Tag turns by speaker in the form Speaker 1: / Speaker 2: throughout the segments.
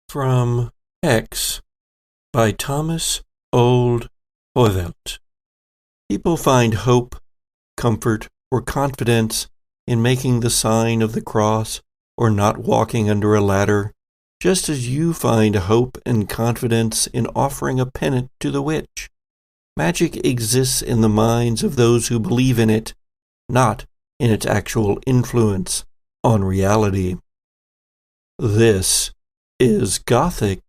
Speaker 1: From X by Thomas Old Hoyvelt. People find hope, comfort, or confidence in making the sign of the cross or not walking under a ladder, just as you find hope and confidence in offering a penance to the witch. Magic exists in the minds of those who believe in it, not in its actual influence on reality. This is Gothic.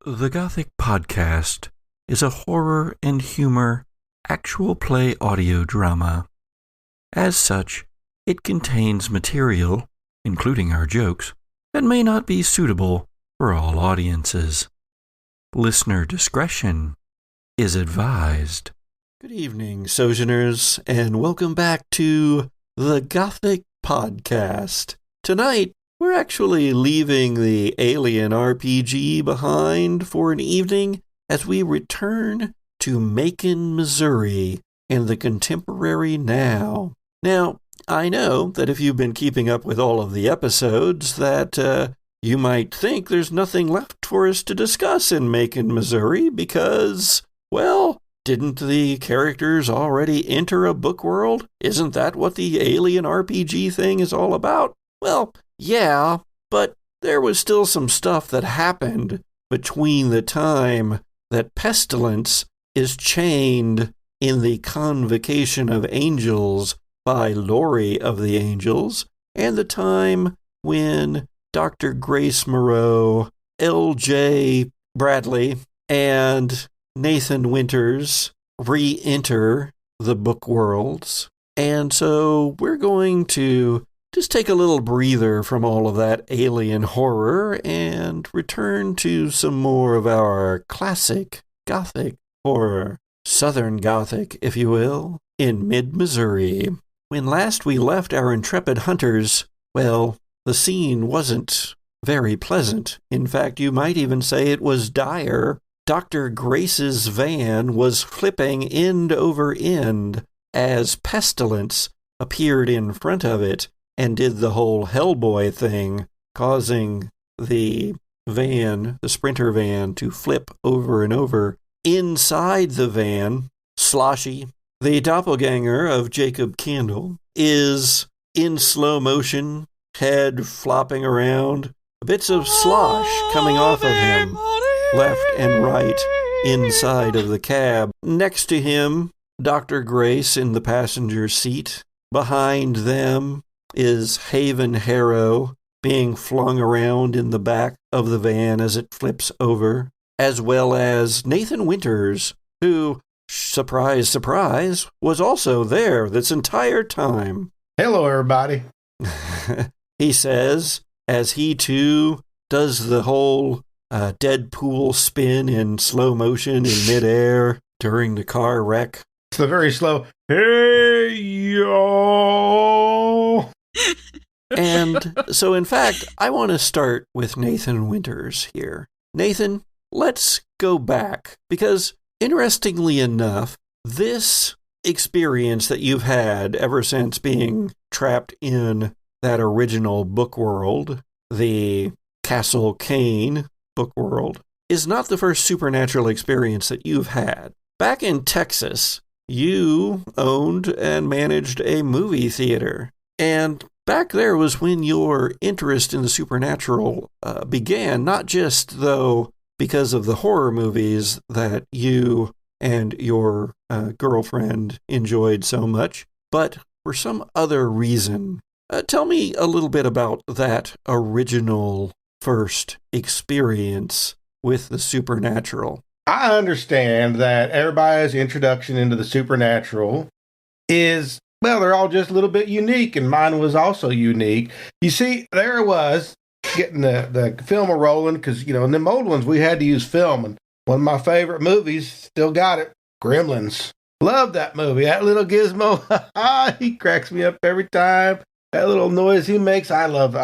Speaker 1: The Gothic Podcast is a horror and humor actual play audio drama. As such, it contains material, including our jokes, that may not be suitable for all audiences. Listener discretion is advised. Good evening, Sojourners, and welcome back to the Gothic Podcast. Tonight, we're actually leaving the Alien RPG behind for an evening as we return to Macon, Missouri, and the contemporary now. Now, I know that if you've been keeping up with all of the episodes, that you might think there's nothing left for us to discuss in Macon, Missouri, because, well, didn't the characters already enter a book world? Isn't that what the Alien RPG thing is all about? Well, yeah, but there was still some stuff that happened between the time that Pestilence is chained in the Convocation of Angels by Laurie of the Angels, and the time when Dr. Grace Moreau, L.J. Bradley, and Nathan Winters re-enter the book worlds. And so we're going to just take a little breather from all of that alien horror and return to some more of our classic Gothic horror. Southern Gothic, if you will, in mid-Missouri. When last we left our intrepid hunters, well, the scene wasn't very pleasant. In fact, you might even say it was dire. Dr. Grace's van was flipping end over end as Pestilence appeared in front of it and did the whole Hellboy thing, causing the van, the Sprinter van, to flip over and over. Inside the van, Sloshy, the doppelganger of Jacob Candle, is in slow motion, head flopping around, bits of slosh coming off of him, left and right, inside of the cab. Next to him, Dr. Grace in the passenger seat. Behind them is Haven Harrow being flung around in the back of the van as it flips over, as well as Nathan Winters, who, surprise, surprise, was also there this entire time.
Speaker 2: Hello, everybody.
Speaker 1: He says, as he too does the whole Deadpool spin in slow motion in midair during the car wreck.
Speaker 2: It's the very slow, hey, yo.
Speaker 1: And so, in fact, I want to start with Nathan Winters here. Nathan, let's go back, because interestingly enough, this experience that you've had ever since being trapped in that original book world, the Castle Kane book world, is not the first supernatural experience that you've had. Back in Texas, you owned and managed a movie theater, and back there was when your interest in the supernatural began, not just, though, because of the horror movies that you and your girlfriend enjoyed so much, but for some other reason. Tell me a little bit about that original first experience with the supernatural.
Speaker 2: I understand that everybody's introduction into the supernatural is, well, they're all just a little bit unique, and mine was also unique. You see, there it was, getting the film rolling, because, you know, in them old ones, we had to use film, and one of my favorite movies, still got it, Gremlins. Love that movie. That little gizmo, he cracks me up every time. That little noise he makes, I love.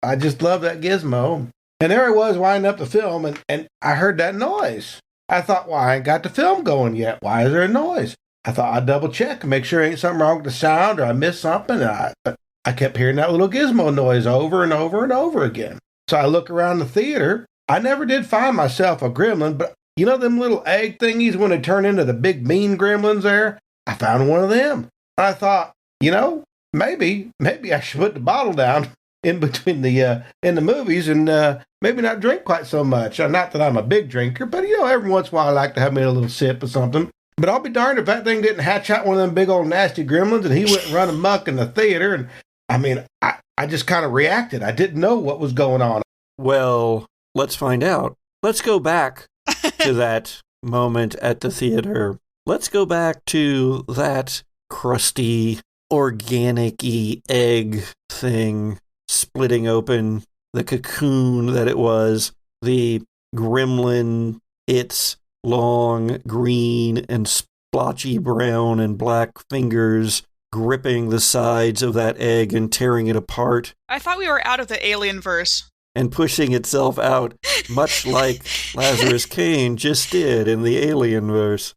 Speaker 2: I just love that gizmo. And there I was winding up the film, and I heard that noise. I thought, well, I ain't got the film going yet. Why is there a noise? I thought I'd double check and make sure ain't something wrong with the sound or I missed something. But I kept hearing that little gizmo noise over and over and over again. So I look around the theater. I never did find myself a gremlin, but you know them little egg thingies when they turn into the big mean gremlins there? I found one of them. And I thought, maybe I should put the bottle down in between in the movies and maybe not drink quite so much. Not that I'm a big drinker, but every once in a while I like to have me a little sip of something. But I'll be darned if that thing didn't hatch out one of them big old nasty gremlins and he went and run amok in the theater. And I mean, I just kind of reacted. I didn't know what was going on.
Speaker 1: Well, let's find out. Let's go back to that moment at the theater. Let's go back to that crusty, organic-y egg thing splitting open the cocoon that it was. The gremlin, its long green and splotchy brown and black fingers gripping the sides of that egg and tearing it apart.
Speaker 3: I thought we were out of the alien verse.
Speaker 1: And pushing itself out, much like Lazarus Kane just did in the Alien verse.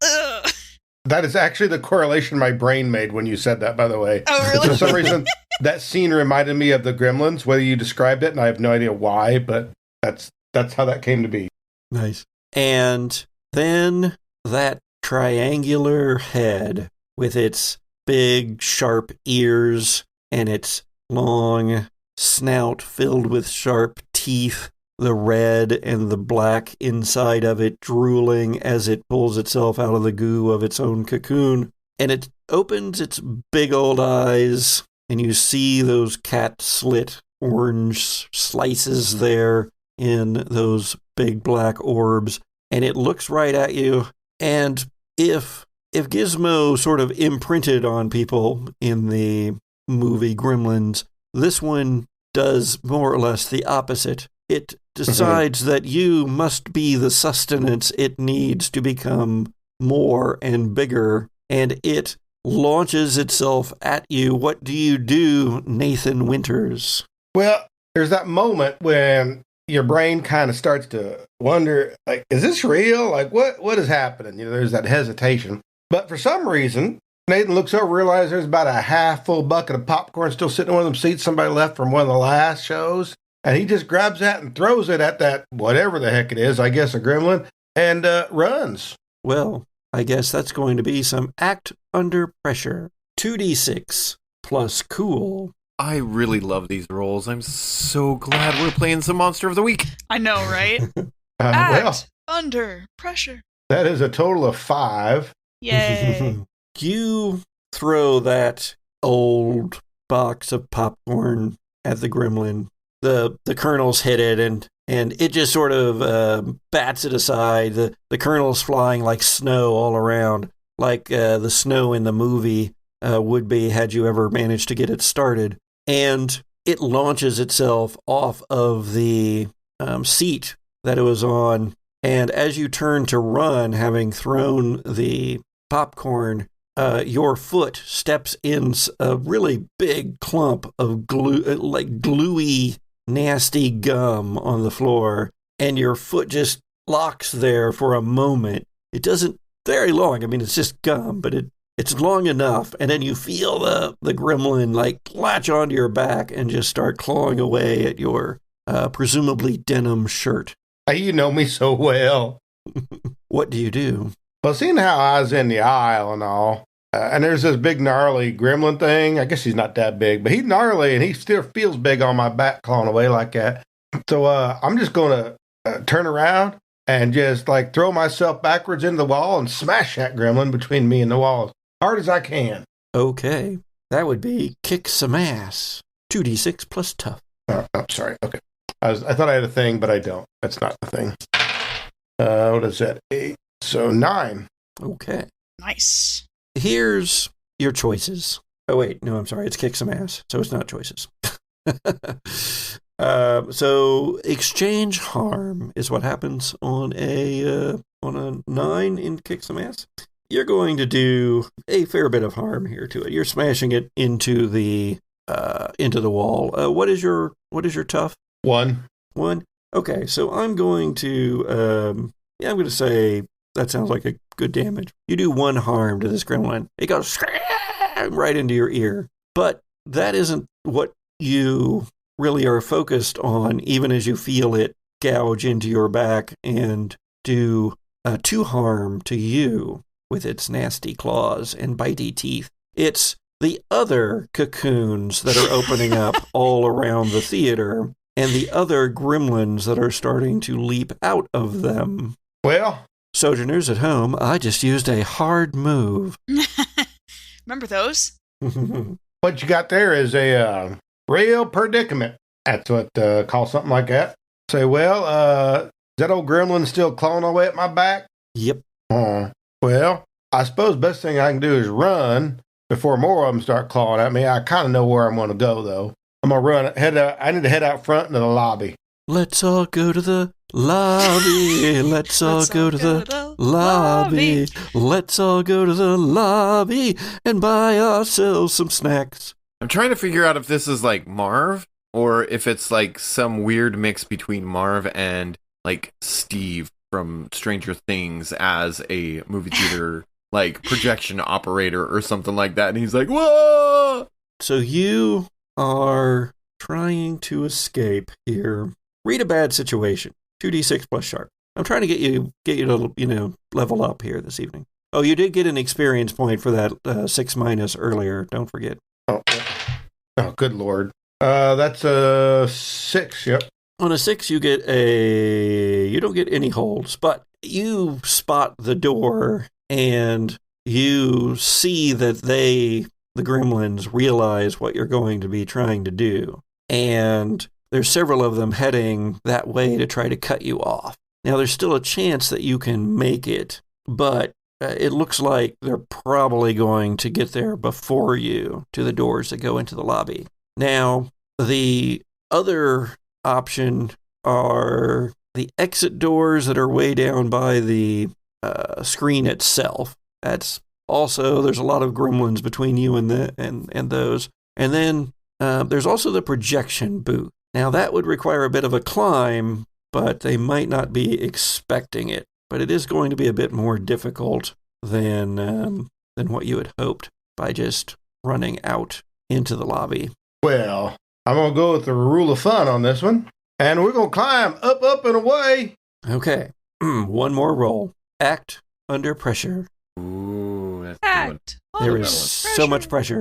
Speaker 2: That is actually the correlation my brain made when you said that, by the way.
Speaker 3: Oh, really?
Speaker 2: For some reason, that scene reminded me of the Gremlins, whether you described it, and I have no idea why, but that's how that came to be.
Speaker 1: Nice. And then that triangular head with its big, sharp ears and its long snout filled with sharp teeth, the red and the black inside of it drooling as it pulls itself out of the goo of its own cocoon. And it opens its big old eyes, and you see those cat slit orange slices there in those big black orbs. And it looks right at you. And if Gizmo sort of imprinted on people in the movie Gremlins, this one does more or less the opposite. It decides that you must be the sustenance it needs to become more and bigger, and it launches itself at you. What do you do, Nathan Winters?
Speaker 2: Well, there's that moment when your brain kind of starts to wonder, like, is this real? Like, what is happening? There's that hesitation. But for some reason, Nathan looks over, realizes there's about a half full bucket of popcorn still sitting in one of them seats somebody left from one of the last shows. And he just grabs that and throws it at that, whatever the heck it is, I guess a gremlin, and runs.
Speaker 1: Well, I guess that's going to be some act under pressure. 2d6 plus cool.
Speaker 4: I really love these rolls. I'm so glad we're playing some Monster of the Week.
Speaker 3: I know, right? Act under pressure.
Speaker 2: That is a total of 5.
Speaker 3: Yay.
Speaker 1: You throw that old box of popcorn at the gremlin. The kernels hit it, and it just sort of bats it aside. The kernels flying like snow all around, like the snow in the movie would be had you ever managed to get it started. And it launches itself off of the seat that it was on. And as you turn to run, having thrown the popcorn, your foot steps in a really big clump of glue, like gluey, nasty gum on the floor, and your foot just locks there for a moment. It doesn't very long. I mean, it's just gum, but it's long enough. And then you feel the gremlin like latch onto your back and just start clawing away at your presumably denim shirt.
Speaker 2: You know me so well.
Speaker 1: What do you do?
Speaker 2: Well, seeing how I was in the aisle and all, and there's this big gnarly gremlin thing. I guess he's not that big, but he's gnarly and he still feels big on my back clawing away like that. So I'm just going to turn around and just like throw myself backwards into the wall and smash that gremlin between me and the wall as hard as I can.
Speaker 1: Okay. That would be kick some ass. 2d6 plus tough.
Speaker 2: I'm sorry. Okay. I thought I had a thing, but I don't. That's not the thing. What is that? 8. So 9.
Speaker 1: Okay.
Speaker 3: Nice.
Speaker 1: Here's your choices. Oh, wait. No, I'm sorry. It's kick some ass. So it's not choices. So exchange harm is what happens on a 9 in kick some ass. you're going to do a fair bit of harm here to it. You're smashing it into the wall. What is your tough?
Speaker 2: 1.
Speaker 1: 1? Okay, so I'm going to I'm going to say that sounds like a good damage. You do 1 harm to this gremlin. It goes right into your ear. But that isn't what you really are focused on, even as you feel it gouge into your back and do 2 harm to you with its nasty claws and bitey teeth. It's the other cocoons that are opening up all around the theater and the other gremlins that are starting to leap out of them.
Speaker 2: Well,
Speaker 1: Sojourners at home, I just used a hard move.
Speaker 3: Remember those?
Speaker 2: what you got there is a real predicament. That's what call something like that. Say, well, is that old gremlin still clawing away at my back?
Speaker 1: Yep.
Speaker 2: Well, I suppose best thing I can do is run before more of them start clawing at me. I kind of know where I'm going to go, though. I'm going to run. I need to head out front into the lobby.
Speaker 1: Let's all go to the lobby. Let's all go to the lobby. Let's all go to the lobby and buy ourselves some snacks.
Speaker 4: I'm trying to figure out if this is like Marv or if it's like some weird mix between Marv and like Steve from Stranger Things as a movie theater like projection operator or something like that. And he's like, whoa!
Speaker 1: So you are trying to escape here. Read a bad situation. 2d6 plus sharp. I'm trying to get you to, level up here this evening. Oh, you did get an experience point for that 6 minus earlier. Don't forget.
Speaker 2: Oh, good Lord. That's a 6, yep.
Speaker 1: On a 6, you don't get any holds, but you spot the door and you see that the gremlins realize what you're going to be trying to do. And there's several of them heading that way to try to cut you off. Now, there's still a chance that you can make it, but it looks like they're probably going to get there before you to the doors that go into the lobby. Now, the other option are the exit doors that are way down by the screen itself. That's also, there's a lot of gremlins between you and those. And then there's also the projection booth. Now, that would require a bit of a climb, but they might not be expecting it. But it is going to be a bit more difficult than what you had hoped by just running out into the lobby.
Speaker 2: Well, I'm going to go with the rule of fun on this one. And we're going to climb up, and away.
Speaker 1: Okay. One more roll. Act under pressure.
Speaker 4: Ooh, that's
Speaker 3: Act.
Speaker 1: There is so much pressure.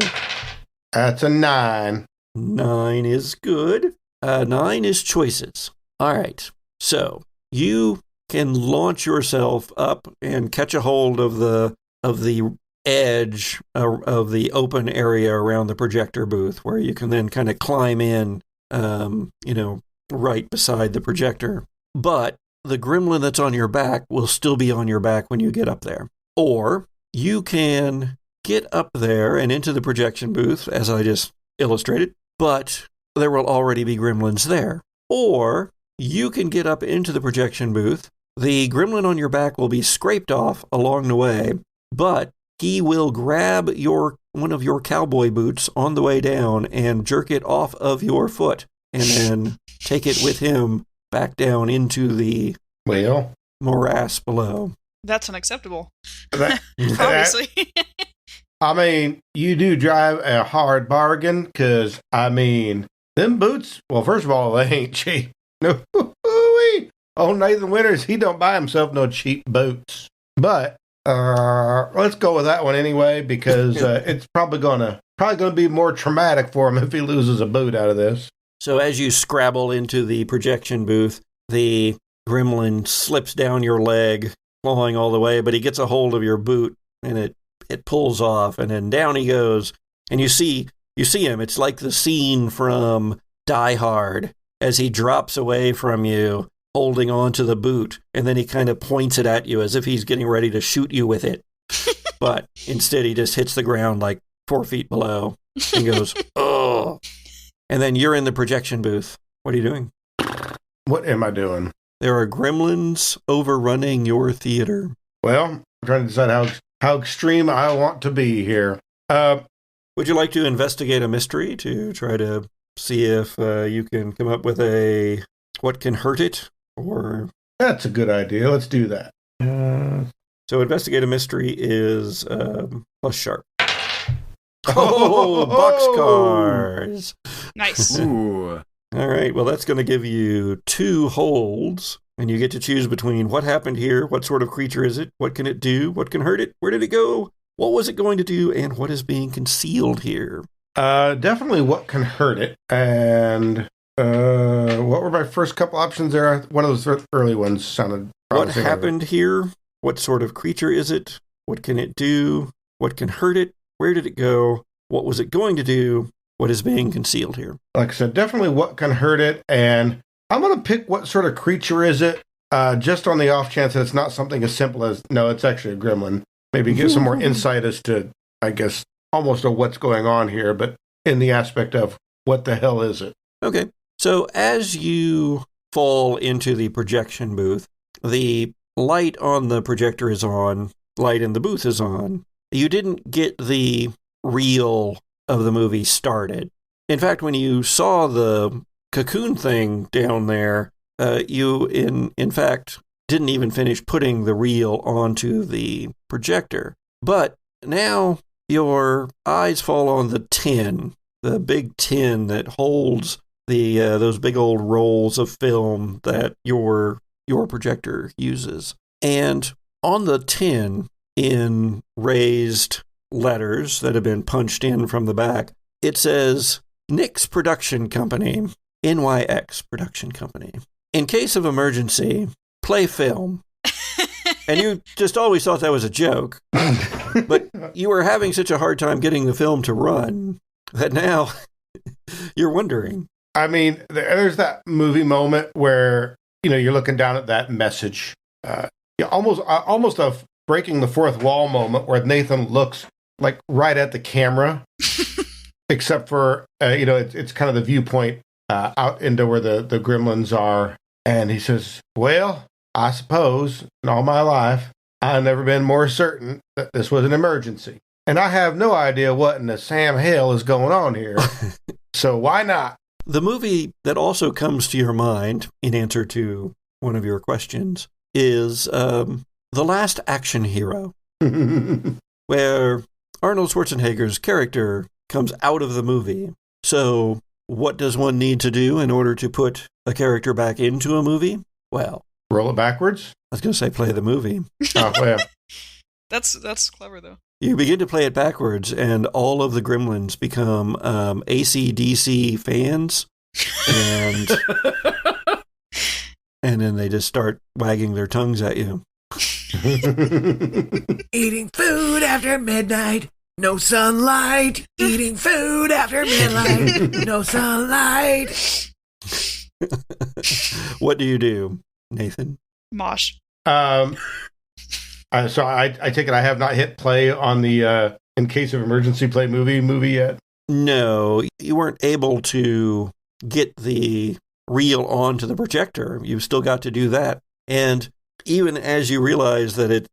Speaker 2: That's a 9.
Speaker 1: 9 is good. 9 is choices. All right. So you can launch yourself up and catch a hold of the edge of the open area around the projector booth, where you can then kind of climb in, right beside the projector. But the gremlin that's on your back will still be on your back when you get up there. Or you can get up there and into the projection booth, as I just illustrated, but there will already be gremlins there. Or you can get up into the projection booth. The gremlin on your back will be scraped off along the way, but he will grab one of your cowboy boots on the way down and jerk it off of your foot and then take it with him back down into the morass below.
Speaker 3: That's unacceptable. Obviously.
Speaker 2: I mean, you do drive a hard bargain because, them boots, well, first of all, they ain't cheap. No, old Nathan Winters, he don't buy himself no cheap boots. But let's go with that one anyway, because it's probably gonna be more traumatic for him if he loses a boot out of this.
Speaker 1: So as you scrabble into the projection booth, the gremlin slips down your leg, clawing all the way, but he gets a hold of your boot and it pulls off, and then down he goes. And you see him. It's like the scene from Die Hard as he drops away from you, holding on to the boot, and then he kind of points it at you as if he's getting ready to shoot you with it. But instead he just hits the ground like 4 feet below and goes, oh. And then you're in the projection booth. What are you doing?
Speaker 2: What am I doing?
Speaker 1: There are gremlins overrunning your theater.
Speaker 2: Well, I'm trying to decide how extreme I want to be here.
Speaker 1: Would you like to investigate a mystery to try to see if you can come up with a what can hurt it? Or
Speaker 2: that's a good idea. Let's do that.
Speaker 1: So investigate a mystery is plus sharp. Oh, boxcars.
Speaker 3: Nice.
Speaker 4: Ooh.
Speaker 1: All right, well, that's going to give you 2 holds, and you get to choose between what happened here, what sort of creature is it, what can it do, what can hurt it, where did it go, what was it going to do, and what is being concealed here.
Speaker 2: Definitely what can hurt it, and what were my first couple options there? One of those early ones sounded promising.
Speaker 1: What happened here, what sort of creature is it, what can it do, what can hurt it, where did it go, what was it going to do, what is being concealed here.
Speaker 2: Like I said, definitely what can hurt it, and I'm going to pick what sort of creature is it, just on the off chance that it's not something as simple as, no, it's actually a gremlin. Maybe get some more insight as to, I guess, almost of what's going on here, but in the aspect of what the hell is it?
Speaker 1: Okay, so as you fall into the projection booth, the light on the projector is on, light in the booth is on. You didn't get the reel of the movie started. In fact, when you saw the cocoon thing down there, you in fact didn't even finish putting the reel onto the projector. But now your eyes fall on the tin, the big tin that holds the those big old rolls of film that your projector uses. And on the tin, in raised letters that have been punched in from the back, it says Nix Production Company, NYX Production Company. In case of emergency, play film. And you just always thought that was a joke. But you were having such a hard time getting the film to run that now you're wondering.
Speaker 2: I mean, there's that movie moment where, you're looking down at that message. Almost a breaking the fourth wall moment where Nathan looks like right at the camera, except for, it's kind of the viewpoint out into where the gremlins are. And he says, well, I suppose in all my life, I've never been more certain that this was an emergency. And I have no idea what in the Sam hell is going on here. So why not?
Speaker 1: The movie that also comes to your mind in answer to one of your questions is The Last Action Hero, where Arnold Schwarzenegger's character comes out of the movie. So what does one need to do in order to put a character back into a movie? Well,
Speaker 2: roll it backwards?
Speaker 1: I was going to say play the movie.
Speaker 2: Oh, well.
Speaker 3: That's clever, though.
Speaker 1: You begin to play it backwards, and all of the gremlins become AC/DC fans, and then they just start wagging their tongues at you.
Speaker 4: Eating food after midnight, no sunlight. Eating food after midnight, no sunlight.
Speaker 1: What do you do, Nathan?
Speaker 3: Mosh.
Speaker 2: So I take it I have not hit play on the in case of emergency play movie yet?
Speaker 1: No, you weren't able to get the reel onto the projector. You've still got to do that. And even as you realize that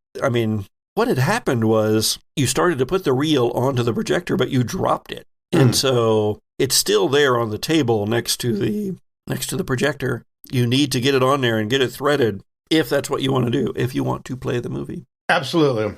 Speaker 1: what had happened was you started to put the reel onto the projector, but you dropped it. And so it's still there on the table next to the projector. You need to get it on there and get it threaded if that's what you want to do, if you want to play the movie.
Speaker 2: Absolutely.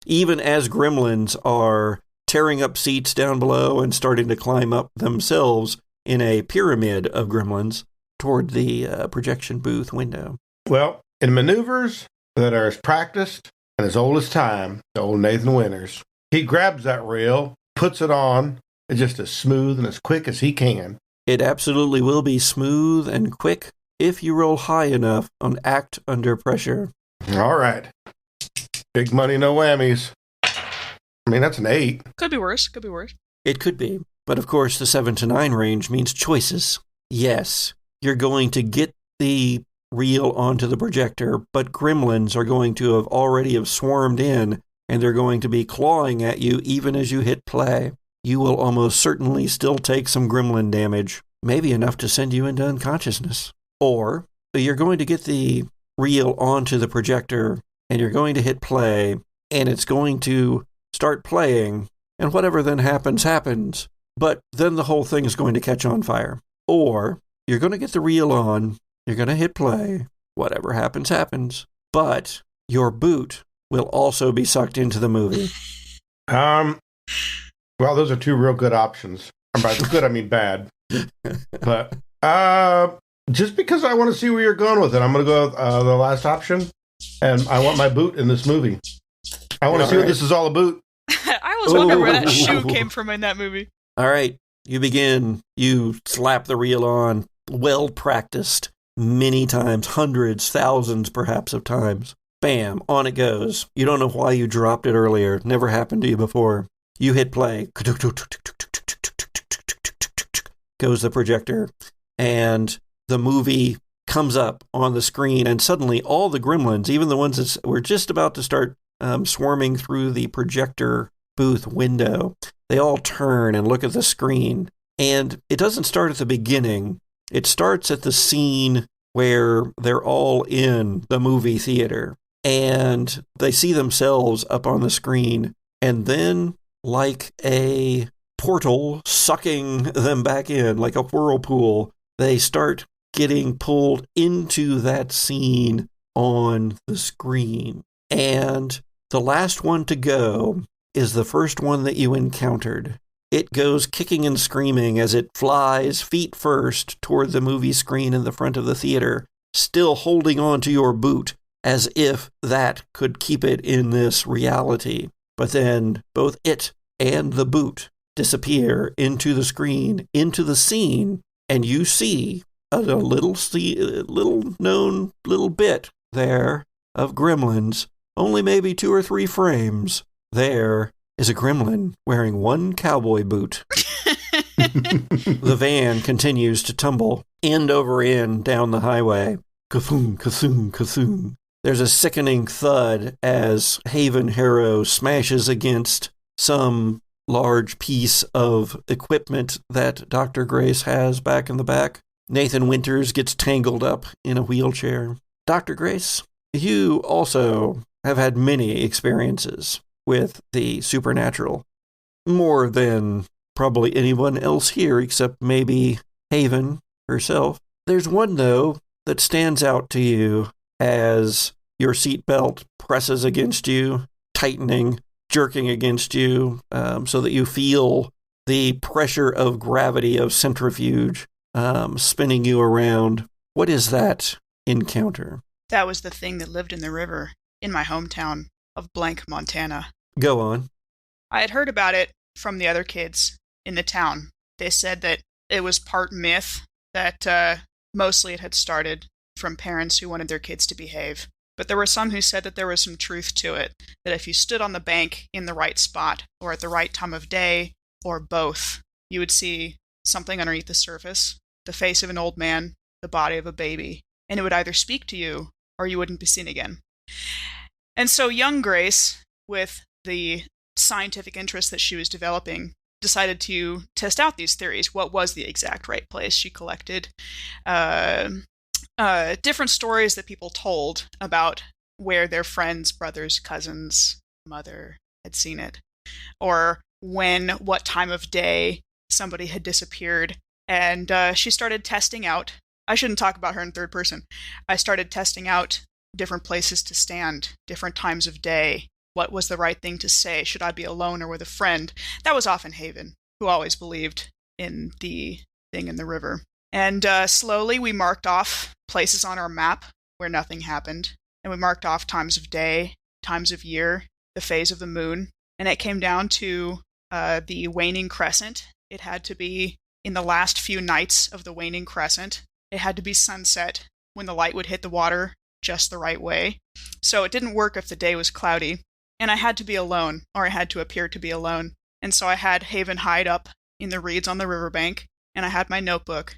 Speaker 1: Even as gremlins are tearing up seats down below and starting to climb up themselves in a pyramid of gremlins toward the projection booth window.
Speaker 2: Well, in maneuvers that are as practiced and as old as time, the old Nathan Winters, he grabs that reel, puts it on, it's just as smooth and as quick as he can.
Speaker 1: It absolutely will be smooth and quick if you roll high enough on Act Under Pressure.
Speaker 2: All right. Big money, no whammies. I mean, that's an 8.
Speaker 3: Could be worse.
Speaker 1: It could be. But of course, the 7 to 9 range means choices. Yes, you're going to get the reel onto the projector, but gremlins are going to have already swarmed in, and they're going to be clawing at you even as you hit play. You will almost certainly still take some gremlin damage, maybe enough to send you into unconsciousness. Or you're going to get the reel onto the projector, and you're going to hit play, and it's going to start playing, and whatever then happens, happens. But then the whole thing is going to catch on fire. Or you're going to get the reel on, you're going to hit play, whatever happens, happens. But your boot will also be sucked into the movie.
Speaker 2: Well, those are two real good options. By good, I mean bad. But just because I want to see where you're going with it, I'm going to go the last option. And I want my boot in this movie. I want to see what this is all about.
Speaker 3: I was wondering where that shoe came from in that movie.
Speaker 1: All right, you begin. You slap the reel on, well practiced, many times, hundreds, thousands perhaps of times. Bam, on it goes. You don't know why you dropped it earlier. Never happened to you before. You hit play. Goes the projector. And the movie comes up on the screen, and suddenly all the gremlins, even the ones that were just about to start swarming through the projector booth window, they all turn and look at the screen. And it doesn't start at the beginning. It starts at the scene where they're all in the movie theater. And they see themselves up on the screen. And then, like a portal sucking them back in, like a whirlpool, they start getting pulled into that scene on the screen. And the last one to go is the first one that you encountered. It goes kicking and screaming as it flies feet first toward the movie screen in the front of the theater, still holding on to your boot as if that could keep it in this reality. But then both it and the boot disappear into the screen, into the scene, and you see a little known little bit there of gremlins, only maybe 2 or 3 frames. There is a gremlin wearing one cowboy boot. The van continues to tumble end over end down the highway. Kathoom, kathoom, kathoom. There's a sickening thud as Haven Harrow smashes against some large piece of equipment that Dr. Grace has back in the back. Nathan Winters gets tangled up in a wheelchair. Dr. Grace, you also have had many experiences with the supernatural. More than probably anyone else here, except maybe Haven herself. There's one, though, that stands out to you as your seatbelt presses against you, tightening, jerking against you, so that you feel the pressure of gravity of centrifuge spinning you around. What is that encounter?
Speaker 3: That was the thing that lived in the river in my hometown of blank, Montana.
Speaker 1: Go on.
Speaker 3: I had heard about it from the other kids in the town. They said that it was part myth, that mostly it had started from parents who wanted their kids to behave. But there were some who said that there was some truth to it, that if you stood on the bank in the right spot, or at the right time of day, or both, you would see something underneath the surface, the face of an old man, the body of a baby, and it would either speak to you, or you wouldn't be seen again. And so young Grace, with the scientific interest that she was developing, decided to test out these theories. What was the exact right place? She collected different stories that people told about where their friends, brothers, cousins, mother had seen it, or what time of day somebody had disappeared. And she started testing out. I shouldn't talk about her in third person. I started testing out different places to stand, different times of day. What was the right thing to say? Should I be alone or with a friend? That was often Haven, who always believed in the thing in the river. And slowly we marked off places on our map where nothing happened. And we marked off times of day, times of year, the phase of the moon. And it came down to the waning crescent. It had to be in the last few nights of the waning crescent. It had to be sunset when the light would hit the water just the right way. So it didn't work if the day was cloudy. And I had to be alone, or I had to appear to be alone. And so I had Haven hide up in the reeds on the riverbank, and I had my notebook.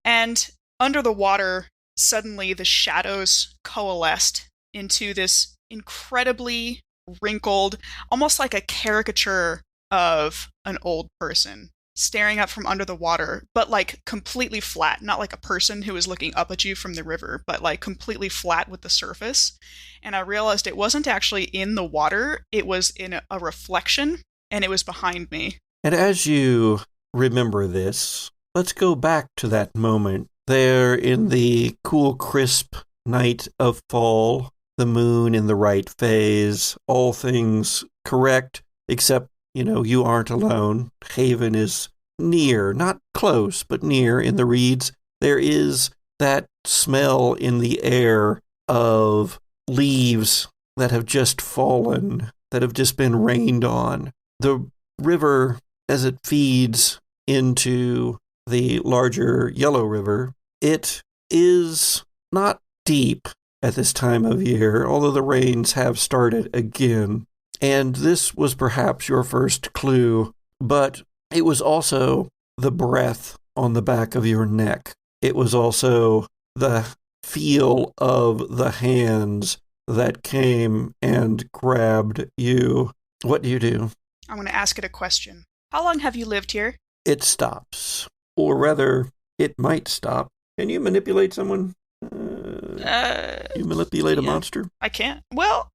Speaker 3: And under the water, suddenly the shadows coalesced into this incredibly wrinkled, almost like a caricature of an old person. staring up from under the water, but like completely flat, not like a person who is looking up at you from the river, but like completely flat with the surface. And I realized it wasn't actually in the water, it was in a reflection, and it was behind me.
Speaker 1: And as you remember this, let's go back to that moment there in the cool, crisp night of fall, the moon in the right phase, all things correct, except, you aren't alone. Haven is near, not close, but near in the reeds. There is that smell in the air of leaves that have just fallen, that have just been rained on. The river, as it feeds into the larger Yellow River, it is not deep at this time of year, although the rains have started again. And this was perhaps your first clue, but it was also the breath on the back of your neck. It was also the feel of the hands that came and grabbed you. What do you do?
Speaker 3: I'm going to ask it a question. How long have you lived here?
Speaker 1: It stops. Or rather, it might stop. Can you manipulate someone? You manipulate a monster?
Speaker 3: I can't. Well,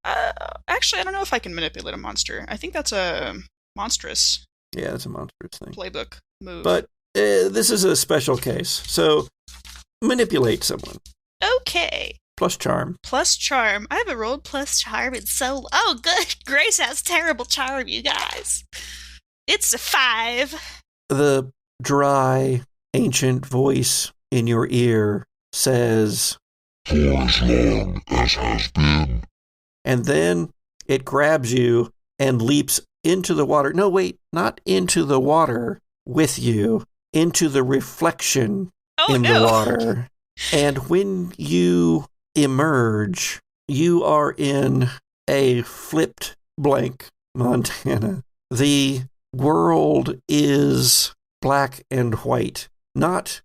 Speaker 3: actually, I don't know if I can manipulate a monster. I think that's a monstrous.
Speaker 1: Yeah, it's a monstrous thing.
Speaker 3: Playbook move.
Speaker 1: But this is a special case. So, manipulate someone.
Speaker 3: Okay.
Speaker 1: Plus charm.
Speaker 3: Plus charm. I haven't rolled plus charm in so... Oh, good. Grace has terrible charm, you guys. It's a 5.
Speaker 1: The dry, ancient voice in your ear says,
Speaker 5: "For as long as has been."
Speaker 1: And then it grabs you and leaps into the water. No, wait, not into the water with you, into the reflection in the water. And when you emerge, you are in a flipped blank Montana. The world is black and white. Not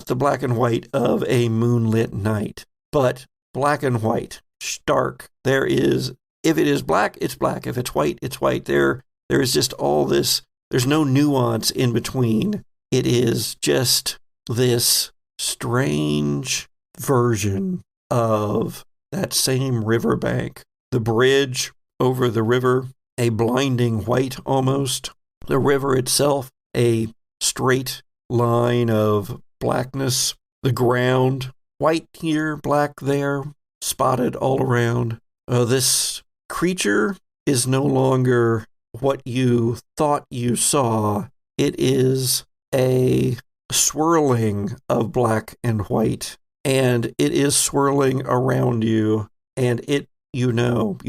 Speaker 1: the black and white of a moonlit night, but black and white, stark. There is, if it is black, it's black. If it's white, it's white. There is just all this, there's no nuance in between. It is just this strange version of that same riverbank. The bridge over the river, a blinding white almost. The river itself, a straight line of blackness. The ground, white here, black there, spotted all around. This creature is no longer what you thought you saw. It is a swirling of black and white, and it is swirling around you, and you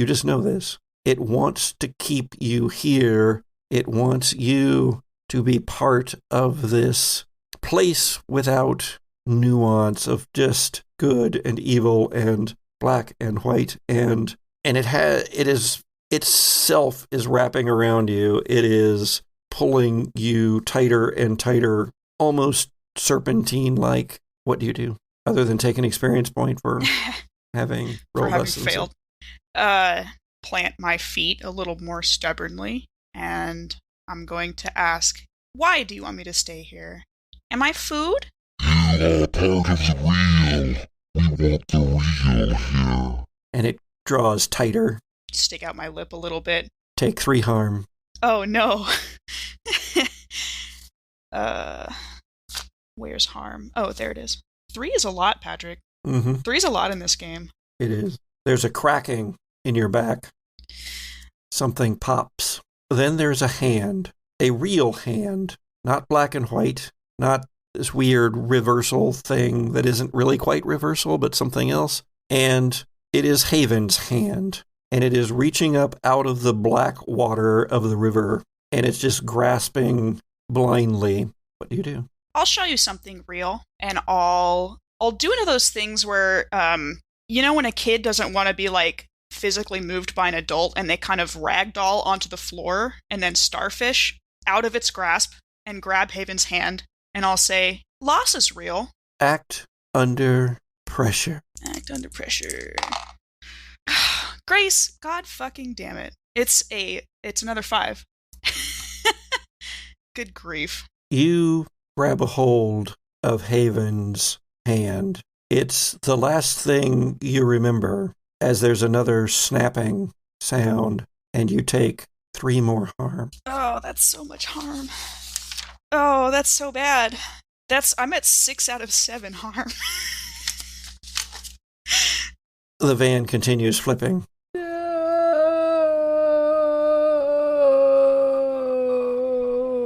Speaker 1: just know this. It wants to keep you here. It wants you to be part of this place without nuance of just good and evil and black and white, and itself is wrapping around you. It is pulling you tighter and tighter, almost serpentine-like. What do you do other than take an experience point for having rolled less than
Speaker 3: failed? Plant my feet a little more stubbornly, and I'm going to ask, why do you want me to stay here? Am I food?
Speaker 5: You are part of the real. We want the real here.
Speaker 1: And it draws tighter.
Speaker 3: Stick out my lip a little bit.
Speaker 1: Take 3 harm.
Speaker 3: Oh, no. Where's harm? Oh, there it is. 3 is a lot, Patrick.
Speaker 1: Mm-hmm.
Speaker 3: 3 is a lot in this game.
Speaker 1: It is. There's a cracking in your back. Something pops. Then there's a hand. A real hand. Not black and white. Not this weird reversal thing that isn't really quite reversal, but something else. And it is Haven's hand. And it is reaching up out of the black water of the river. And it's just grasping blindly. What do you do?
Speaker 3: I'll show you something real. And I'll do one of those things where, when a kid doesn't want to be like physically moved by an adult and they kind of ragdoll onto the floor and then starfish out of its grasp and grab Haven's hand. And I'll say, loss is real.
Speaker 1: Act under pressure.
Speaker 3: Act under pressure. Grace, god fucking damn it. It's another 5. Good grief.
Speaker 1: You grab a hold of Haven's hand. It's the last thing you remember, as there's another snapping sound, and you take 3 more harm.
Speaker 3: Oh, that's so much harm. Oh, that's so bad. I'm at 6 out of 7 harm.
Speaker 1: The van continues flipping.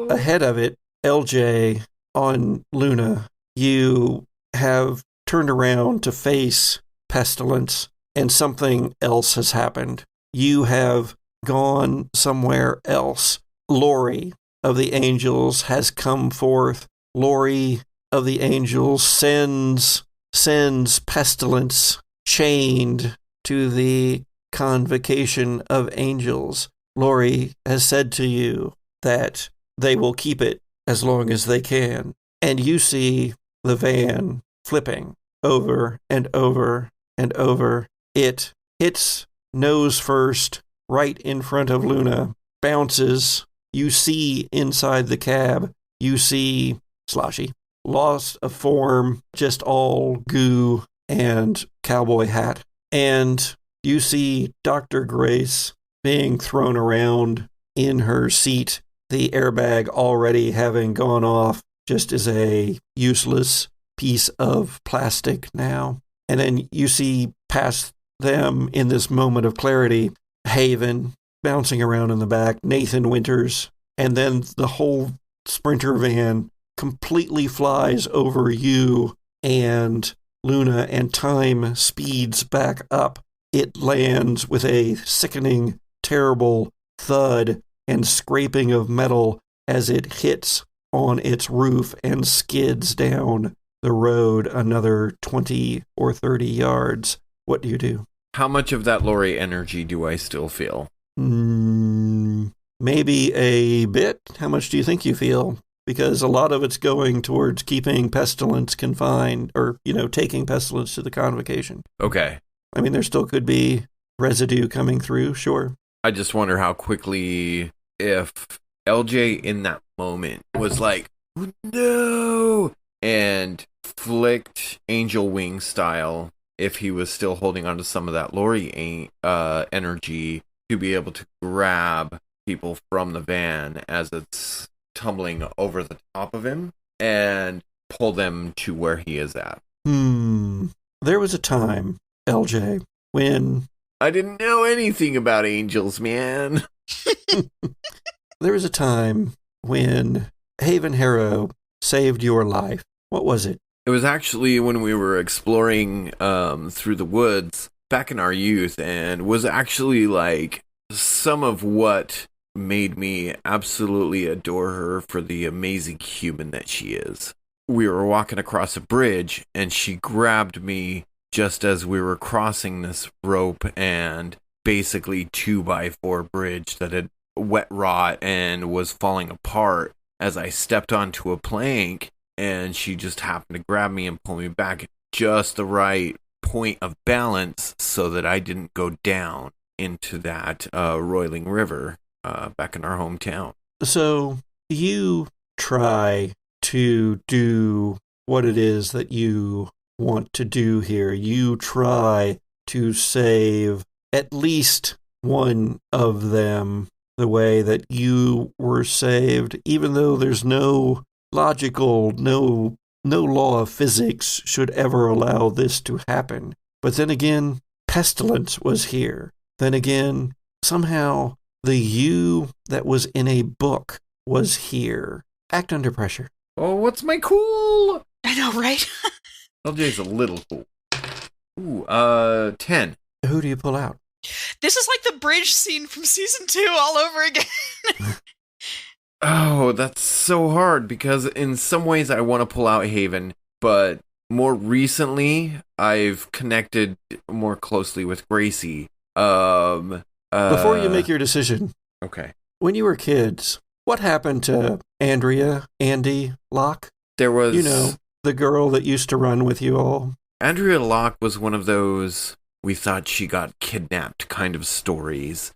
Speaker 1: Ahead of it, LJ, on Luna, you have turned around to face Pestilence, and something else has happened. You have gone somewhere else. Lori of the Angels has come forth. Lori of the Angels sends Pestilence chained to the convocation of angels. Lori has said to you that they will keep it as long as they can. And you see the van flipping over and over and over. It hits nose first right in front of Luna, bounces. You see inside the cab, you see Sloshy, lost of form, just all goo and cowboy hat. And you see Dr. Grace being thrown around in her seat, the airbag already having gone off, just as a useless piece of plastic now. And then you see past them in this moment of clarity, Haven bouncing around in the back, Nathan Winters, and then the whole Sprinter van completely flies over you and Luna, and time speeds back up. It lands with a sickening, terrible thud and scraping of metal as it hits on its roof and skids down the road another 20 or 30 yards. What do you do?
Speaker 4: How much of that Lori energy do I still feel?
Speaker 1: Maybe a bit. How much do you think you feel? Because a lot of it's going towards keeping Pestilence confined, or, taking Pestilence to the convocation.
Speaker 4: Okay.
Speaker 1: I mean, there still could be residue coming through, sure.
Speaker 4: I just wonder how quickly, if LJ in that moment was like, no, and flicked Angel Wing style, if he was still holding on to some of that Lori energy to be able to grab people from the van as it's tumbling over the top of him and pull them to where he is at.
Speaker 1: There was a time, LJ, when...
Speaker 4: I didn't know anything about angels, man.
Speaker 1: There was a time when Haven Harrow saved your life. What was it?
Speaker 4: It was actually when we were exploring through the woods back in our youth, and was actually like some of what made me absolutely adore her for the amazing human that she is. We were walking across a bridge, and she grabbed me just as we were crossing this rope and basically 2x4 bridge that had wet rot and was falling apart as I stepped onto a plank, and she just happened to grab me and pull me back at just the right point of balance so that I didn't go down into that roiling river back in our hometown.
Speaker 1: So you try to do what it is that you want to do here. You try to save at least one of them the way that you were saved, even though there's no logical, no law of physics should ever allow this to happen. But then again, Pestilence was here. Then again, somehow the you that was in a book was here. Act under pressure.
Speaker 4: Oh, what's my cool?
Speaker 3: I know, right?
Speaker 4: LJ's a little cool. Ooh, 10.
Speaker 1: Who do you pull out?
Speaker 3: This is like the bridge scene from season 2 all over again.
Speaker 4: Oh, that's so hard, because in some ways I want to pull out Haven, but more recently I've connected more closely with Gracie.
Speaker 1: Before you make your decision,
Speaker 4: okay.
Speaker 1: When you were kids, what happened to Andy Locke?
Speaker 4: There was...
Speaker 1: the girl that used to run with you all.
Speaker 4: Andrea Locke was one of those we thought she got kidnapped kind of stories.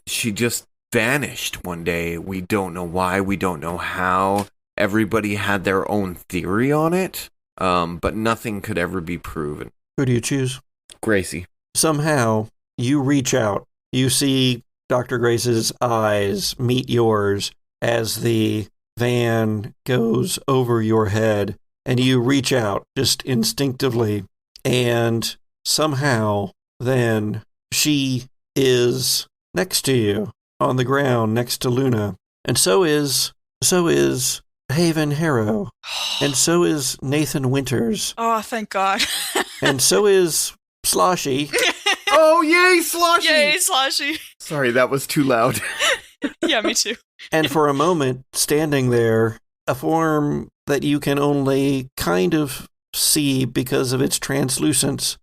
Speaker 4: She just vanished one day. We don't know why, we don't know how, everybody had their own theory on it, but nothing could ever be proven.
Speaker 1: Who do you choose?
Speaker 4: Gracie.
Speaker 1: Somehow, you reach out. You see Dr. Grace's eyes meet yours as the van goes over your head, and you reach out just instinctively, and somehow then she is next to you on the ground next to Luna, and so is Haven Harrow, and so is Nathan Winters.
Speaker 3: Oh, thank God.
Speaker 1: And so is Sloshy.
Speaker 4: Oh, yay, Sloshy!
Speaker 3: Yay, Sloshy.
Speaker 4: Sorry, that was too loud.
Speaker 3: Yeah, me too.
Speaker 1: And for a moment, standing there, a form that you can only kind of see because of its translucence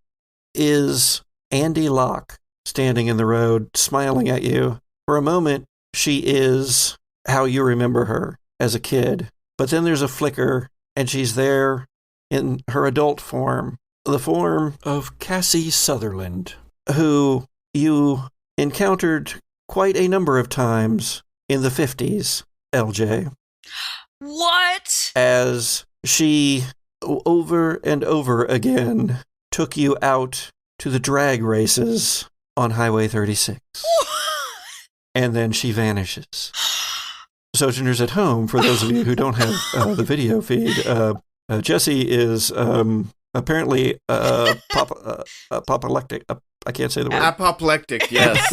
Speaker 1: is Andy Locke, standing in the road, smiling at you. For a moment, she is how you remember her as a kid. But then there's a flicker, and she's there in her adult form, the form of Cassie Sutherland, who you encountered quite a number of times in the 50s, LJ.
Speaker 3: What?
Speaker 1: As she, over and over again, took you out to the drag races on Highway 36. And then she vanishes. Sojourners at home, for those of you who don't have the video feed, Jesse is apparently apoplectic. I can't say the word.
Speaker 4: Apoplectic, yes.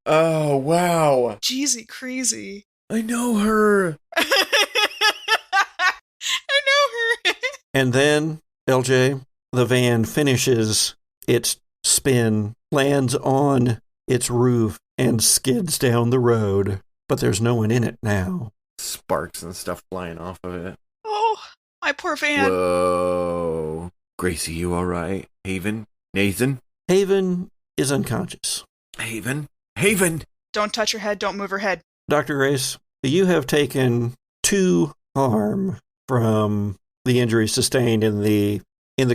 Speaker 4: Oh, wow.
Speaker 3: Jeezy crazy.
Speaker 4: I know her.
Speaker 3: I know her.
Speaker 1: And then, LJ, the van finishes its spin, lands on its roof, and skids down the road. But there's no one in it now.
Speaker 4: Sparks and stuff flying off of it.
Speaker 3: Oh, my poor van.
Speaker 4: Whoa. Gracie, you all right? Haven? Nathan?
Speaker 1: Haven is unconscious.
Speaker 4: Haven?
Speaker 3: Don't touch her head. Don't move her head.
Speaker 1: Dr. Grace, you have taken 2 harm from the injuries sustained in the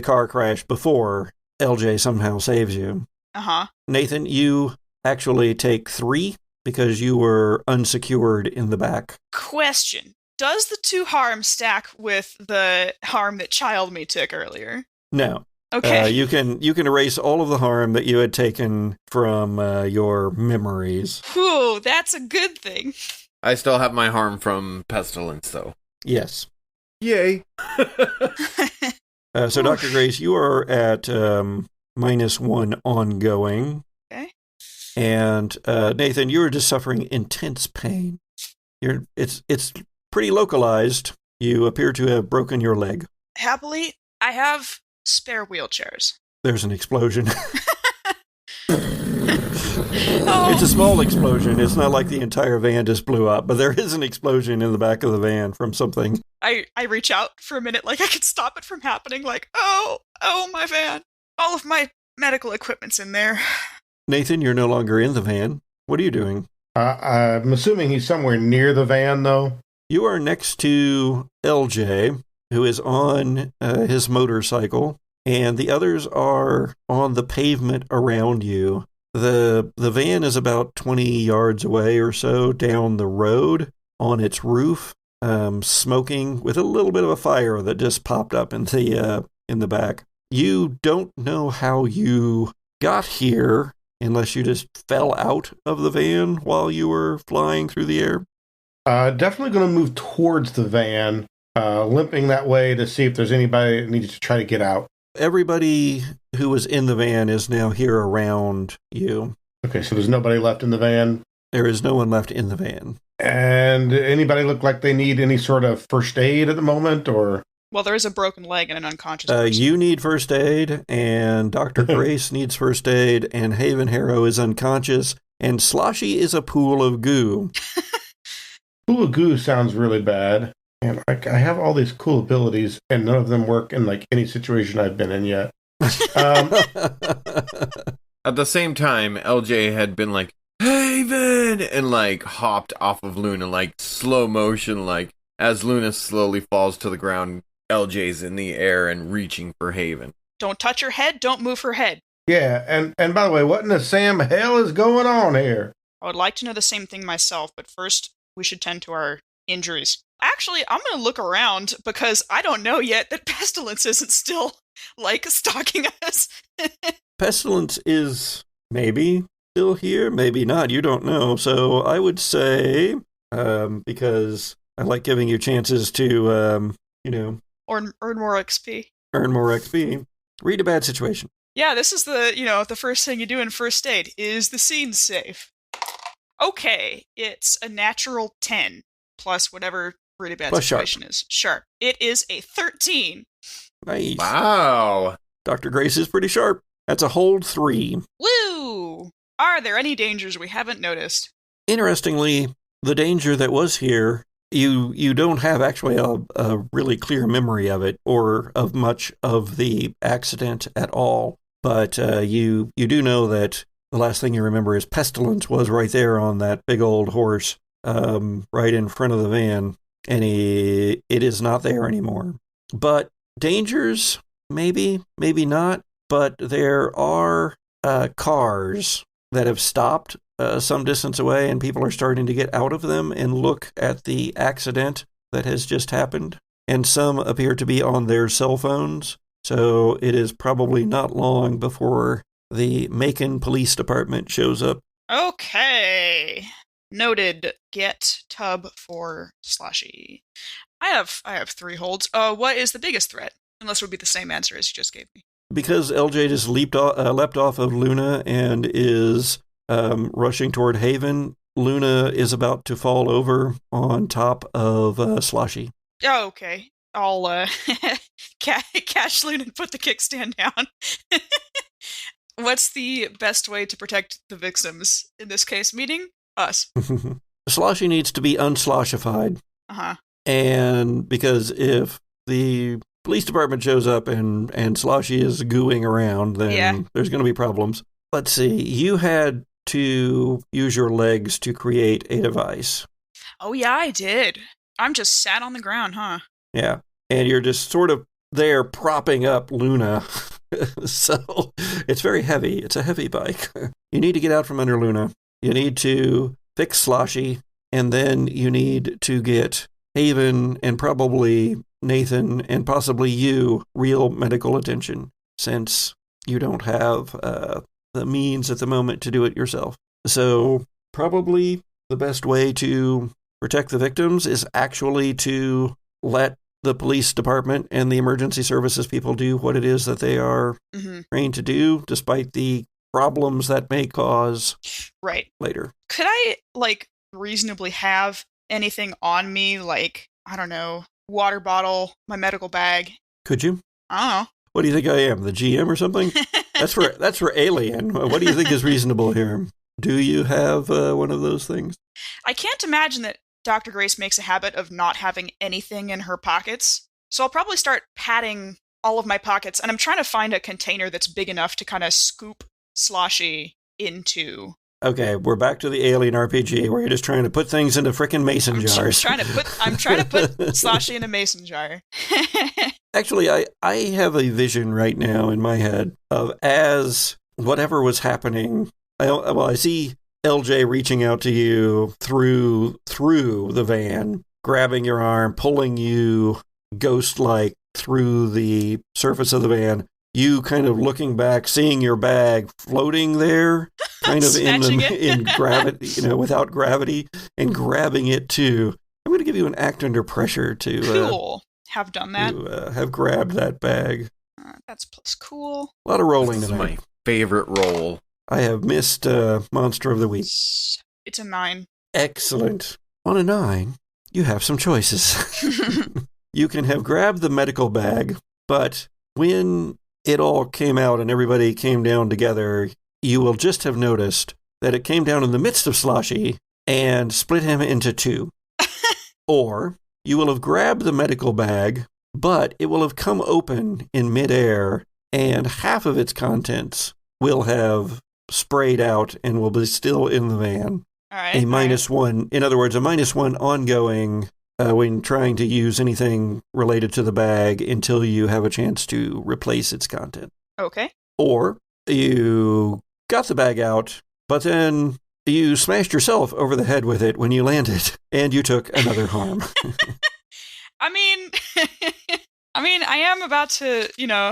Speaker 1: car crash before LJ somehow saves you.
Speaker 3: Uh-huh.
Speaker 1: Nathan, you actually take 3 because you were unsecured in the back.
Speaker 3: Question. Does the 2 harm stack with the harm that Child Me took earlier?
Speaker 1: No.
Speaker 3: Okay.
Speaker 1: You can erase all of the harm that you had taken from your memories.
Speaker 3: Whew, that's a good thing.
Speaker 4: I still have my harm from pestilence, though.
Speaker 1: Yes.
Speaker 4: Yay.
Speaker 1: So, Dr. Grace, you are at -1 ongoing.
Speaker 3: Okay.
Speaker 1: And Nathan, you're just suffering intense pain. It's pretty localized. You appear to have broken your leg.
Speaker 3: Happily, I have spare wheelchairs.
Speaker 1: There's an explosion.
Speaker 3: Oh.
Speaker 1: It's a small explosion. It's not like the entire van just blew up, but there is an explosion in the back of the van from something.
Speaker 3: I reach out for a minute like I could stop it from happening, like, oh, my van. All of my medical equipment's in there.
Speaker 1: Nathan, you're no longer in the van. What are you doing?
Speaker 2: I'm assuming he's somewhere near the van, though.
Speaker 1: You are next to LJ, who is on his motorcycle, and the others are on the pavement around you. The van is about 20 yards away or so down the road on its roof, smoking with a little bit of a fire that just popped up in the back. You don't know how you got here unless you just fell out of the van while you were flying through the air.
Speaker 2: Definitely going to move towards the van, limping that way to see if there's anybody that needs to try to get out.
Speaker 1: Everybody who was in the van is now here around you.
Speaker 2: Okay, so there's nobody left in the van.
Speaker 1: There is no one left in the van.
Speaker 2: And anybody look like they need any sort of first aid at the moment, or?
Speaker 3: Well, there is a broken leg and an unconscious person.
Speaker 1: You need first aid, and Dr. Grace needs first aid, and Haven Harrow is unconscious, and Sloshy is a pool of goo.
Speaker 2: Pool of goo sounds really bad. And I have all these cool abilities, and none of them work in like any situation I've been in yet.
Speaker 4: At the same time, LJ had been like, Haven! And like hopped off of Luna, like slow motion, like as Luna slowly falls to the ground, LJ's in the air and reaching for Haven.
Speaker 3: Don't touch her head, don't move her head.
Speaker 2: Yeah, and by the way, what in the Sam hell is going on here?
Speaker 3: I would like to know the same thing myself, but first we should tend to our injuries. Actually, I'm going to look around because I don't know yet that pestilence isn't still, stalking us.
Speaker 1: Pestilence is maybe still here, maybe not. You don't know. So I would say, because I like giving you chances to,
Speaker 3: Or earn more XP.
Speaker 1: Earn more XP. Read a bad situation.
Speaker 3: Yeah, this is the first thing you do in first aid. Is the scene safe? Okay, it's a natural 10 plus whatever really bad
Speaker 1: plus
Speaker 3: situation
Speaker 1: sharp.
Speaker 3: is. Sharp. It is a 13.
Speaker 1: Nice.
Speaker 4: Wow.
Speaker 1: Dr. Grace is pretty sharp. That's a hold 3.
Speaker 3: Woo! Are there any dangers we haven't noticed?
Speaker 1: Interestingly, the danger that was here, you don't have actually a really clear memory of it or of much of the accident at all. But you do know that the last thing you remember is pestilence was right there on that big old horse right in front of the van, and it is not there anymore. But dangers, maybe not, but there are cars that have stopped some distance away, and people are starting to get out of them and look at the accident that has just happened. And some appear to be on their cell phones, so it is probably not long before the Macon Police Department shows up.
Speaker 3: Okay. Noted. Get tub for Slushy. I have 3 holds. What is the biggest threat? Unless it would be the same answer as you just gave me.
Speaker 1: Because LJ just leapt off of Luna and is rushing toward Haven, Luna is about to fall over on top of Sloshy.
Speaker 3: Oh, okay. I'll catch Luna and put the kickstand down. What's the best way to protect the victims in this case? Meaning us.
Speaker 1: Sloshy needs to be unsloshified.
Speaker 3: Uh-huh.
Speaker 1: And because if the police department shows up and Sloshy is gooing around, then there's going to be problems. Let's see. You had to use your legs to create a device.
Speaker 3: Oh, yeah, I did. I'm just sat on the ground, huh?
Speaker 1: Yeah. And you're just sort of there propping up Luna. So it's very heavy. It's a heavy bike. You need to get out from under Luna. You need to fix Sloshy. And then you need to get Haven and probably Nathan and possibly you real medical attention, since you don't have the means at the moment to do it yourself. So probably the best way to protect the victims is actually to let the police department and the emergency services people do what it is that they are trained to do, despite the problems that may cause later.
Speaker 3: Could I, reasonably have anything on me, I don't know, water bottle, my medical bag?
Speaker 1: Could you?
Speaker 3: I don't know.
Speaker 1: What do you think I am, the GM or something? That's for Alien. What do you think is reasonable here? Do you have one of those things?
Speaker 3: I can't imagine that Dr. Grace makes a habit of not having anything in her pockets. So I'll probably start patting all of my pockets, and I'm trying to find a container that's big enough to kind of scoop Sloshy into.
Speaker 1: Okay, we're back to the Alien RPG where you're just trying to put things into frickin' mason jars.
Speaker 3: I'm trying to put Sloshy in a mason jar.
Speaker 1: Actually, I have a vision right now in my head of as whatever was happening. I see LJ reaching out to you through the van, grabbing your arm, pulling you ghost-like through the surface of the van. You kind of looking back, seeing your bag floating there, kind of in gravity, without gravity, and grabbing it too. I'm going to give you an act under pressure to
Speaker 3: cool. Have done that.
Speaker 1: To, have grabbed that bag.
Speaker 3: That's plus cool.
Speaker 1: A lot of rolling
Speaker 4: this
Speaker 1: tonight.
Speaker 4: Is my favorite roll.
Speaker 1: I have missed Monster of the Week.
Speaker 3: It's a 9.
Speaker 1: Excellent. On a 9, you have some choices. You can have grabbed the medical bag, but when it all came out and everybody came down together, you will just have noticed that it came down in the midst of Sloshy and split him into 2. Or you will have grabbed the medical bag, but it will have come open in midair and half of its contents will have sprayed out and will be still in the van.
Speaker 3: All right.
Speaker 1: A -1, in other words, a -1 ongoing when trying to use anything related to the bag until you have a chance to replace its content.
Speaker 3: Okay.
Speaker 1: Or you got the bag out, but then you smashed yourself over the head with it when you landed, and you took another harm.
Speaker 3: I mean, I am about to,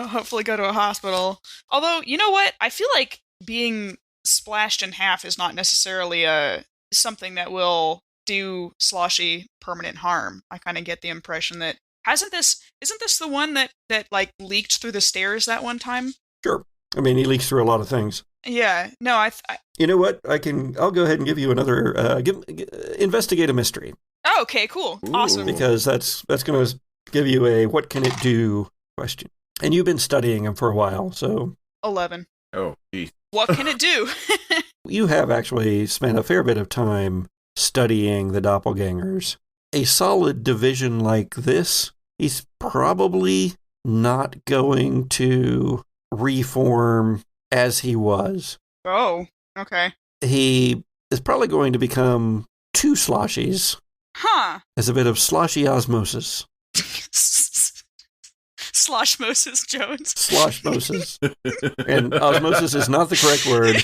Speaker 3: hopefully go to a hospital. Although, you know what? I feel like being splashed in half is not necessarily something that will do Sloshy permanent harm. I kind of get the impression that isn't this the one that like leaked through the stairs that one time?
Speaker 1: Sure. I mean, he leaks through a lot of things.
Speaker 3: Yeah. No, I
Speaker 1: you know what? I'll go ahead and give you another, investigate a mystery.
Speaker 3: Oh, okay, cool.
Speaker 4: Ooh.
Speaker 3: Awesome.
Speaker 1: Because that's going to give you a what can it do question. And you've been studying him for a while, so.
Speaker 3: 11.
Speaker 4: Oh, geez.
Speaker 3: What can it do?
Speaker 1: You have actually spent a fair bit of time studying the doppelgangers. A solid division like this, he's probably not going to reform as he was.
Speaker 3: Oh, okay.
Speaker 1: He is probably going to become two sloshies.
Speaker 3: Huh.
Speaker 1: As a bit of sloshy osmosis.
Speaker 3: Sloshmosis Jones.
Speaker 1: Sloshmosis. And osmosis is not the correct word,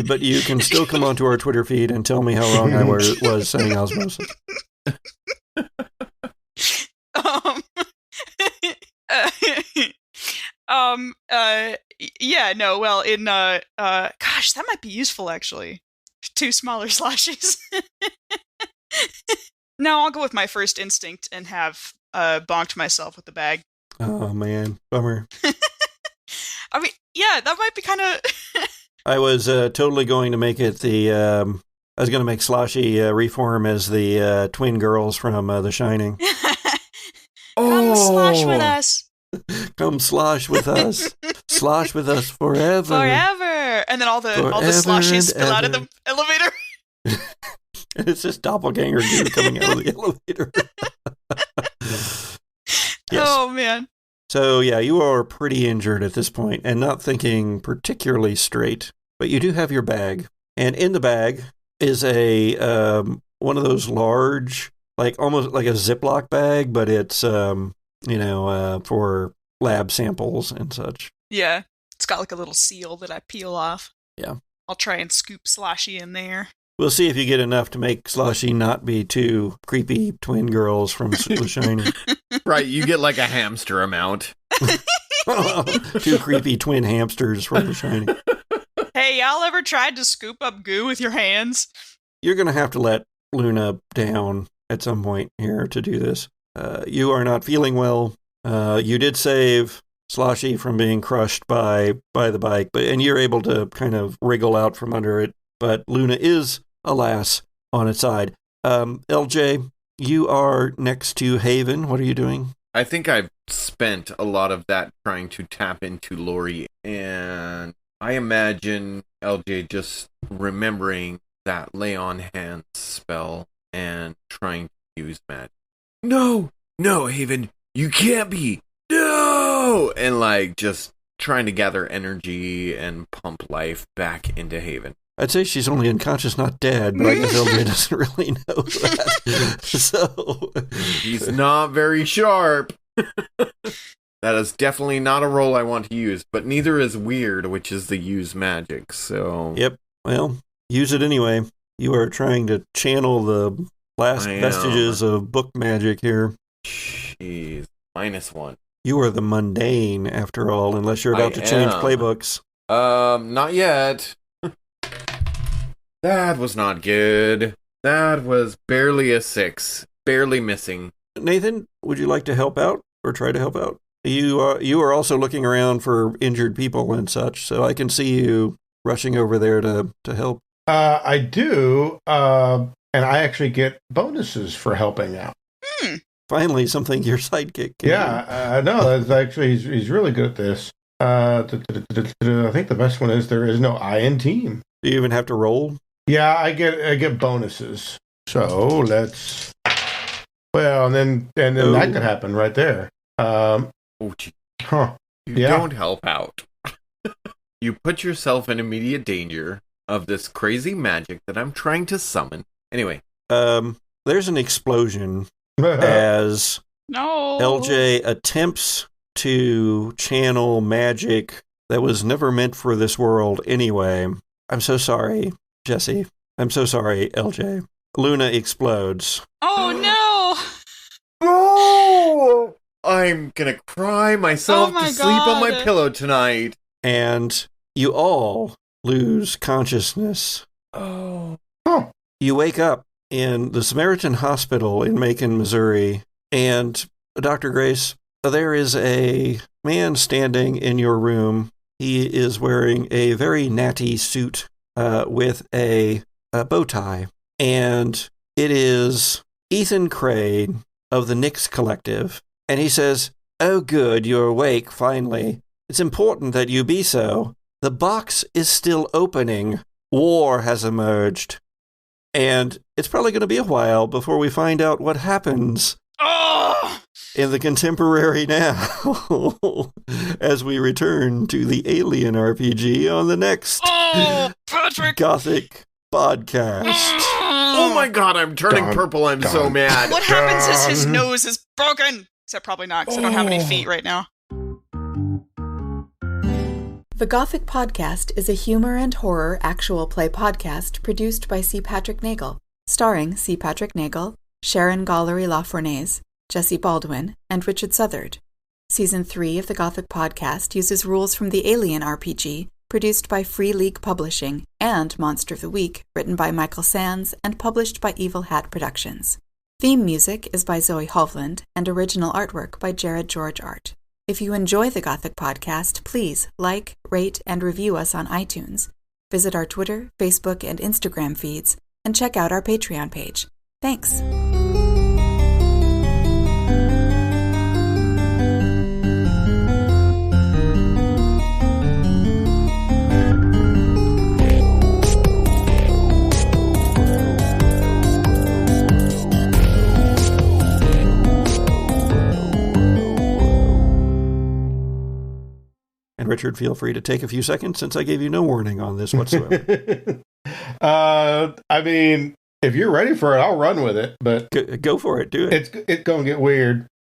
Speaker 1: but you can still come onto our Twitter feed and tell me how wrong I was saying osmosis.
Speaker 3: Yeah, no, well, in, gosh, that might be useful, actually. Two smaller sloshies. No, I'll go with my first instinct and have, bonked myself with the bag.
Speaker 1: Oh, man. Bummer.
Speaker 3: I mean, yeah, that might be kind of...
Speaker 1: I was totally going to make it I was going to make Sloshy reform as the twin girls from The Shining.
Speaker 3: Come slosh with us.
Speaker 1: Come slosh with us. Slosh with us forever.
Speaker 3: Forever. And then all the sloshies spill out of the elevator.
Speaker 1: And it's this doppelganger dude coming out of the elevator. Yes.
Speaker 3: Oh, man.
Speaker 1: So, yeah, you are pretty injured at this point and not thinking particularly straight. But you do have your bag. And in the bag is a one of those large, like almost like a Ziploc bag, but it's, for lab samples and such.
Speaker 3: Yeah. It's got like a little seal that I peel off.
Speaker 1: Yeah.
Speaker 3: I'll try and scoop Sloshy in there.
Speaker 1: We'll see if you get enough to make Sloshy not be two creepy twin girls from The Shining.
Speaker 4: Right, you get like a hamster amount.
Speaker 1: Two creepy twin hamsters from The Shining.
Speaker 3: Hey, y'all ever tried to scoop up goo with your hands?
Speaker 1: You're going to have to let Luna down at some point here to do this. You are not feeling well. You did save Sloshy from being crushed by the bike, and you're able to kind of wriggle out from under it. But Luna is, alas, on its side. LJ, you are next to Haven. What are you doing?
Speaker 4: I think I've spent a lot of that trying to tap into Lori, and I imagine LJ just remembering that lay on hands spell and trying to use magic. No, Haven, you can't be. No! And like just trying to gather energy and pump life back into Haven.
Speaker 1: I'd say she's only unconscious, not dead, but I guess LJ doesn't really know that. So
Speaker 4: he's not very sharp. That is definitely not a role I want to use, but neither is Weird, which is the use magic, so...
Speaker 1: Yep, well, use it anyway. You are trying to channel the last vestiges of book magic here.
Speaker 4: Jeez, -1.
Speaker 1: You are the mundane, after all, unless you're about to change playbooks.
Speaker 4: Not yet. That was not good. That was barely a 6. Barely missing.
Speaker 1: Nathan, would you like to help out, or try to help out? You are also looking around for injured people and such, so I can see you rushing over there to help.
Speaker 2: I do, and I actually get bonuses for helping out.
Speaker 1: Finally, something your sidekick can do.
Speaker 2: Yeah, no, that's actually, he's really good at this. I think the best one is there is no I in team.
Speaker 1: Do you even have to roll?
Speaker 2: Yeah, I get bonuses. So let's. Well, and then that could happen right there.
Speaker 4: Gee.
Speaker 2: Huh.
Speaker 4: You
Speaker 2: Yeah.
Speaker 4: don't help out. You put yourself in immediate danger of this crazy magic that I'm trying to summon. Anyway.
Speaker 1: There's an explosion as LJ attempts to channel magic that was never meant for this world anyway. I'm so sorry, Jesse. I'm so sorry, LJ. Luna explodes.
Speaker 3: Oh, no!
Speaker 4: Oh! I'm gonna cry myself
Speaker 3: Oh my
Speaker 4: to sleep on my
Speaker 3: God.
Speaker 4: pillow tonight.
Speaker 1: And you all lose consciousness.
Speaker 4: Oh.
Speaker 2: Huh.
Speaker 1: You wake up in the Samaritan Hospital in Macon, Missouri, and Dr. Grace, there is a man standing in your room. He is wearing a very natty suit with a bow tie, and it is Ethan Crane of the Nix Collective, and he says, "Oh good, you're awake, finally. It's important that you be so. The box is still opening. War has emerged. And it's probably going to be a while before we find out what happens
Speaker 3: Oh!
Speaker 1: in the contemporary now as we return to the Alien RPG on the next
Speaker 3: Oh, Patrick!
Speaker 1: Gothic Podcast.
Speaker 4: Oh my God, I'm turning
Speaker 2: Dun,
Speaker 4: purple. I'm so
Speaker 2: dun.
Speaker 4: mad.
Speaker 3: What happens is his nose is broken! Except probably not, because I don't have any feet right now.
Speaker 6: The Gothic Podcast is a humor and horror actual play podcast produced by C. Patrick Neagle, starring C. Patrick Neagle, Sharon Gollery-LaFournese, Jesse Baldwin, and Richard Southard. Season 3 of the Gothic Podcast uses rules from the Alien RPG, produced by Free League Publishing, and Monster of the Week, written by Michael Sands and published by Evil Hat Productions. Theme music is by Zoe Hovland, and original artwork by Jared George Art. If you enjoy the Gothic Podcast, please like, rate, and review us on iTunes. Visit our Twitter, Facebook, and Instagram feeds, and check out our Patreon page. Thanks.
Speaker 1: And Richard, feel free to take a few seconds since I gave you no warning on this whatsoever.
Speaker 2: I mean, if you're ready for it, I'll run with it, but
Speaker 1: Go for it. Do it.
Speaker 2: it's going to get weird.